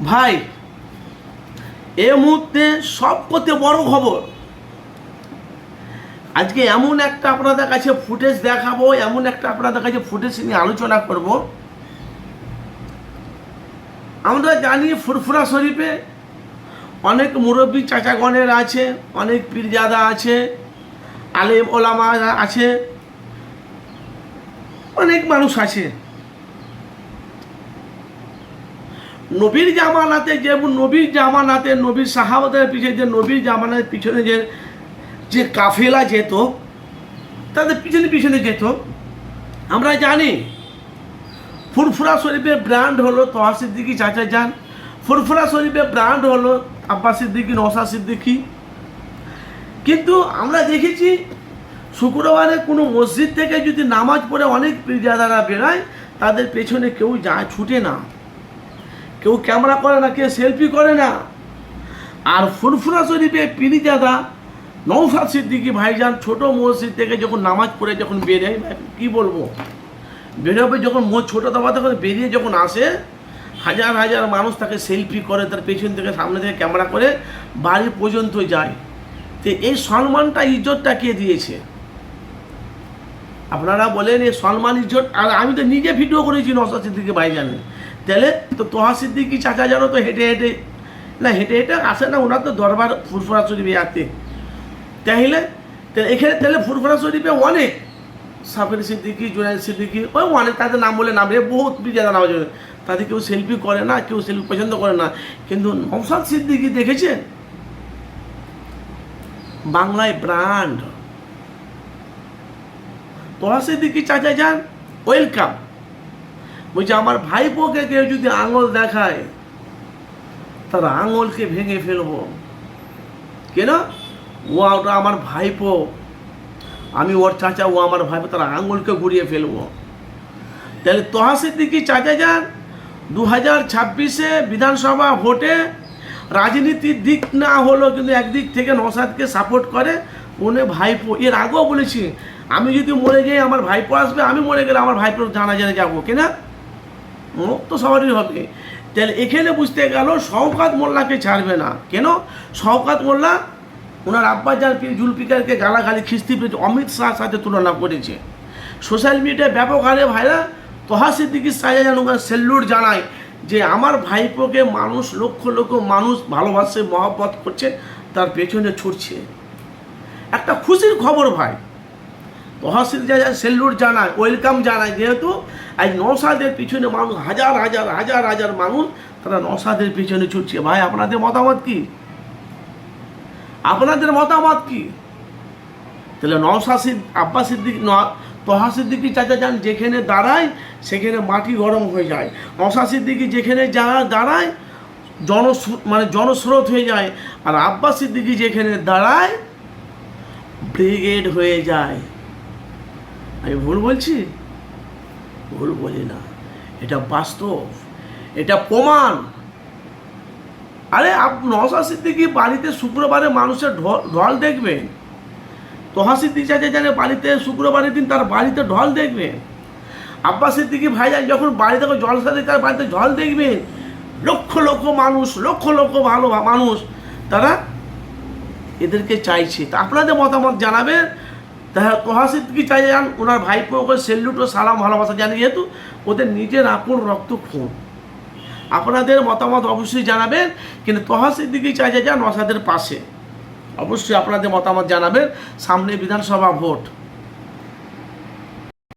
ভাই এই মুহূর্তে সবকথে বড় খবর, আজকে এমন একটা আপনাদের কাছে ফুটেজ দেখাবো, এমন একটা আপনাদের কাছে ফুটেজ নিয়ে আলোচনা করব। আমরা জানি ফুরফুরা শরীফে অনেক মুরব্বী চাচাগণের আছে, অনেক পীরজাদা আছে, আলেম ওলামা আছে, অনেক মানুষ আছে। নবীর জামানাতে যেমন নবীর সাহাবাদের পিছনে যে নবীর জামানার পিছনে যে কাফেলা যেত, তাদের পিছনে যেত। আমরা জানি ফুরফুরা শরীফের ব্র্যান্ড হলো তোহা সিদ্দিকী চাচা যান, ফুরফুরা শরীফের ব্র্যান্ড হলো আব্বাস সিদ্দিকী, নওশাদ সিদ্দিকী। কিন্তু আমরা দেখেছি শুক্রবারে কোনো মসজিদ থেকে যদি নামাজ পড়ে অনেক পীরজাদারা বেরায়, তাদের পেছনে কেউ যায়, ছুটে না, কেউ ক্যামেরা করে না, কেউ সেলফি করে না। আর ফুরফুরা শরীফে পীরজাদা নওশাদ সিদ্দিকী ভাইজান ছোট মসজিদ থেকে যখন নামাজ পড়ে যখন বেরোয়, কি বলবো, বেরোবে যখন ছোট দাবা তখন বেরিয়ে যখন আসে, হাজার হাজার মানুষ তাকে সেলফি করে, তার পেছন থেকে সামনে থেকে ক্যামেরা করে বাড়ি পর্যন্ত যায়। তো এই সম্মানটা ইজ্জতটা কে দিয়েছে? আপনারা বলেন এই সম্মান ইজ্জত। আর আমি তো নিজে ভিডিও করেছি নওশাদ সিদ্দিকী ভাইজানের, তাহলে তো তোহা সিদ্দিকী চাচা জানো তো হেঁটে হেঁটে আসে না, ওনার তো দরবার ফুরফুরা শরীফে আসতে। তাহলে এখানে ফুরফুরা শরীফে অনেক সাফির সিদ্দিকী, জুনাইদ সিদ্দিকী, ওই অনেক, তাদের নাম বলে নাম বহুত পীরজাদা নাম আছে, তাদের কেউ সেলফি করে না, কেউ সেলফি পছন্দ করে না। কিন্তু নওশাদ সিদ্দিকী দেখেছেন বাংলায় ব্র্যান্ড। তোহা সিদ্দিকী চাচা যান, ওয়েলকাম। বলছে আমার ভাইপোকে কেউ যদি আঙুল দেখায়, তার আঙুলকে ভেঙে ফেলবো। কেন? ওটা আমার ভাইপো, আমি ওর চাচা, ও আমার ভাইপো, তার আঙুলকে ঘুরিয়ে ফেলবো। তাহলে তোহা সিদ্দিকী চাচা যান 2026-এ বিধানসভা ভোটে রাজনীতির দিক না হলো, কিন্তু একদিক থেকে নওশাদকে সাপোর্ট করে, উনি ভাইপো। এর আগেও বলেছি আমি যদি মরে যাই আমার ভাইপো আসবে, আমি মরে গেলে আমার ভাইপোর জানাজানে যাবো, কিনা মুখ তো সবারই হবে। তাহলে এখানে বুঝতে গেল শওকত মোল্লাকে ছাড়বে না। কেন? শওকত মোল্লা ওনার আব্বাজান পীর জুলফিকারকে গালাগালি খিস্তি পেয়েছে, অমিত শাহর সাথে তুলনা করেছে সোশ্যাল মিডিয়ায় ব্যাপক হারে। ভাইরা তোহা সিদ্দিকী চাচা যেন সেলুট জানায় যে আমার ভাইপোকে মানুষ, লক্ষ লক্ষ মানুষ ভালোবাসে, মহব্বত করছে, তার পেছনে ছুটছে। একটা খুশির খবর ভাই, তোহা সিদ্দিকী সেলুট জানায়, ওয়েলকাম জানায়, যেহেতু আজ নওশাদের পিছনে মানুষ হাজার হাজার মানুষ, তারা নওশাদের পিছনে ছুটছে। ভাই আপনাদের মতামত কি? আপনাদের মতামত কি? তাহলে নওশাদ আব্বাস সিদ্দিকী, তোহা সিদ্দিকী চাচা যান যেখানে দাঁড়ায় সেখানে মাটি গরম হয়ে যায়। নওশাদ সিদ্দিকী যেখানে দাঁড়ায় জনস্রোত হয়ে যায়। আর আব্বাস সিদ্দিকী যেখানে দাঁড়ায় ব্রিগেড হয়ে যায়। আমি ভুল বলছি? ভুল বলি না, এটা বাস্তব, এটা প্রমাণ। আরে নওশাদ সিদ্দিকী বাড়িতে শুক্রবারে মানুষের ঢল দেখবেন, তোহা সিদ্দিকী চাচা জানে বাড়িতে শুক্রবারের দিন তার বাড়িতে ঢল দেখবেন। আব্বাস সিদ্দিকী ভাইজান যখন বাড়ি থেকে জলসা দেয় তার বাড়িতে ঢল দেখবেন। লক্ষ লক্ষ মানুষ, লক্ষ লক্ষ ভালো মানুষ, তারা এদেরকে চাইছে। তা আপনাদের মতামত জানাবেন। তোহা সিদ্দিকী চাচা যান ওনার ভাইপোকে সেলুট ও সালাম ভালোবাসা জানে, যেহেতু ওদের নিজের আপন রক্ত খুন। আপনাদের মতামত অবশ্যই জানাবেন। কিন্তু তোহা সিদ্দিকী চাচা যান নওশাদের পাশে, অবশ্যই আপনাদের মতামত জানাবেন। সামনে বিধানসভা ভোট।